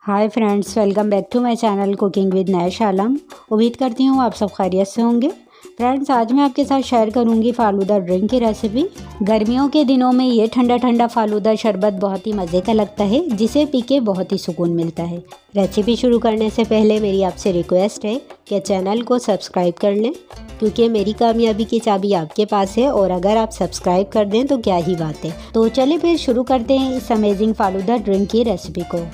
Hi friends, welcome back to my channel cooking with Nash Alam. उम्मीद करती हूँ आप सब खैरियत से होंगे। फ्रेंड्स, आज मैं आपके साथ शेयर करूँगी फ़ालूदा ड्रिंक की रेसिपी। गर्मियों के दिनों में ये ठंडा ठंडा फ़ालूदा शरबत बहुत ही मज़े का लगता है, जिसे पी के बहुत ही सुकून मिलता है। रेसिपी शुरू करने से पहले मेरी आपसे रिक्वेस्ट है कि चैनल को सब्सक्राइब कर लें, क्योंकि मेरी कामयाबी की चाबी आपके पास है और अगर आप सब्सक्राइब कर दें तो क्या ही बात है। तो चलिए फिर शुरू करते हैं इस अमेजिंग फ़ालूदा ड्रिंक की रेसिपी को।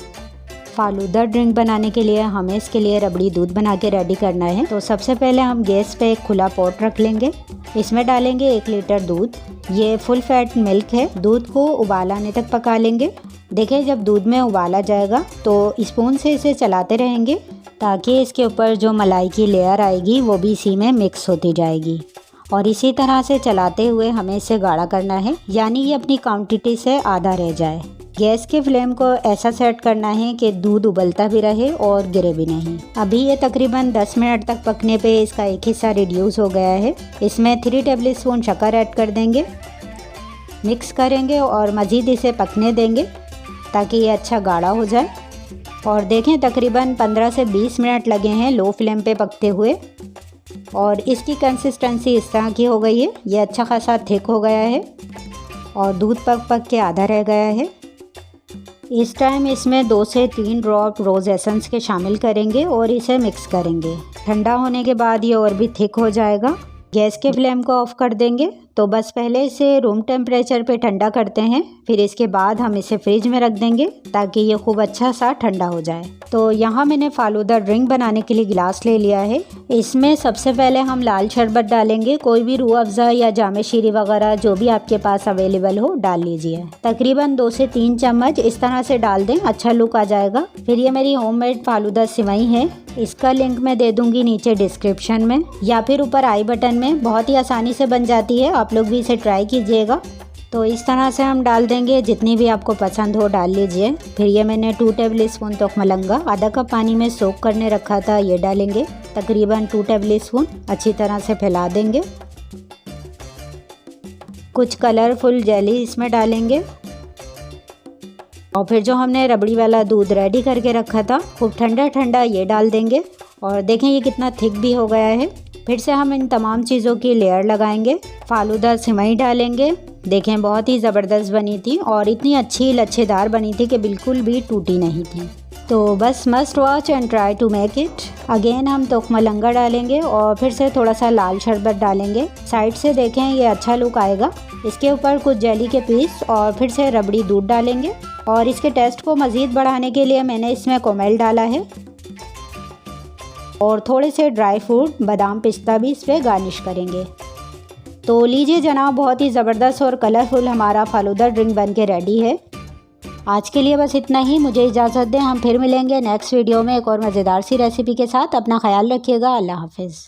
फ़ालूदा ड्रिंक बनाने के लिए हमें इसके लिए रबड़ी दूध बना के रेडी करना है। तो सबसे पहले हम गैस पे एक खुला पॉट रख लेंगे। इसमें डालेंगे 1 लीटर दूध। ये फुल फैट मिल्क है। दूध को उबाल आने तक पका लेंगे। देखिए, जब दूध में उबाल आ जाएगा तो स्पून से इसे चलाते रहेंगे, ताकि इसके ऊपर जो मलाई की लेयर आएगी वो भी इसी में मिक्स होती जाएगी। और इसी तरह से चलाते हुए हमें इसे गाढ़ा करना है, यानी ये अपनी क्वांटिटी से आधा रह जाए। गैस के फ्लेम को ऐसा सेट करना है कि दूध उबलता भी रहे और गिरे भी नहीं। अभी ये तकरीबन 10 मिनट तक पकने पे इसका एक हिस्सा रिड्यूस हो गया है। इसमें 3 टेबल स्पून शक्कर ऐड कर देंगे, मिक्स करेंगे और मज़ीद इसे पकने देंगे ताकि ये अच्छा गाढ़ा हो जाए। और देखें, तकरीबन 15 से 20 मिनट लगे हैं लो फ्लेम पे पकते हुए और इसकी कंसिस्टेंसी इस तरह की हो गई है। ये अच्छा खासा थिक हो गया है और दूध पक के आधा रह गया है। इस टाइम इसमें 2 से 3 ड्रॉप रोज़ एसेंस के शामिल करेंगे और इसे मिक्स करेंगे। ठंडा होने के बाद ये और भी थिक हो जाएगा। गैस के फ्लेम को ऑफ कर देंगे। तो बस पहले इसे रूम टेम्परेचर पे ठंडा करते हैं, फिर इसके बाद हम इसे फ्रिज में रख देंगे ताकि ये खूब अच्छा सा ठंडा हो जाए। तो यहाँ मैंने फ़ालूदा ड्रिंक बनाने के लिए गिलास ले लिया है। इसमें सबसे पहले हम लाल शरबत डालेंगे। कोई भी रूह अफ़ज़ा या जामे शीरी वगैरह जो भी आपके पास अवेलेबल हो डाल लीजिए। तकरीबन 2 से 3 चम्मच इस तरह से डाल दें, अच्छा लुक आ जाएगा। फिर ये मेरी होममेड फ़ालूदा सिवई है। इसका लिंक मैं दे दूंगी नीचे डिस्क्रिप्शन में या फिर ऊपर आई बटन में। बहुत ही आसानी से बन जाती है, आप लोग भी इसे ट्राई कीजिएगा। तो इस तरह से हम डाल देंगे, जितनी भी आपको पसंद हो डाल लीजिए। फिर ये मैंने 2 टेबल स्पून तोख मलंगा आधा कप पानी में सोक करने रखा था, ये डालेंगे। तकरीबन 2 टेबल स्पून अच्छी तरह से फैला देंगे। कुछ कलरफुल जेली इसमें डालेंगे और फिर जो हमने रबड़ी वाला दूध रेडी करके रखा था खूब ठंडा ठंडा ये डाल देंगे। और देखें ये कितना थिक भी हो गया है। फिर से हम इन तमाम चीज़ों की लेयर लगाएंगे। फ़ालूदा सिवई डालेंगे। देखें, बहुत ही ज़बरदस्त बनी थी और इतनी अच्छी लच्छेदार बनी थी कि बिल्कुल भी टूटी नहीं थी। तो बस must watch and try to make it. Again हम तोख मलंगा डालेंगे और फिर से थोड़ा सा लाल शरबत डालेंगे। साइड से देखें ये अच्छा लुक आएगा। इसके ऊपर कुछ जेली के पीस और फिर से रबड़ी दूध डालेंगे। और इसके टेस्ट को मज़ीद बढ़ाने के लिए मैंने इसमें कोमेल डाला है और थोड़े से ड्राई फ्रूट बादाम पिस्ता भी इस पर गार्निश करेंगे। तो लीजिए जनाब, बहुत ही ज़बरदस्त और कलरफुल हमारा फ़ालूदा ड्रिंक बन के रेडी है। आज के लिए बस इतना ही। मुझे इजाज़त दें, हम फिर मिलेंगे नेक्स्ट वीडियो में एक और मज़ेदार सी रेसिपी के साथ। अपना ख्याल रखिएगा। अल्लाह हाफिज़।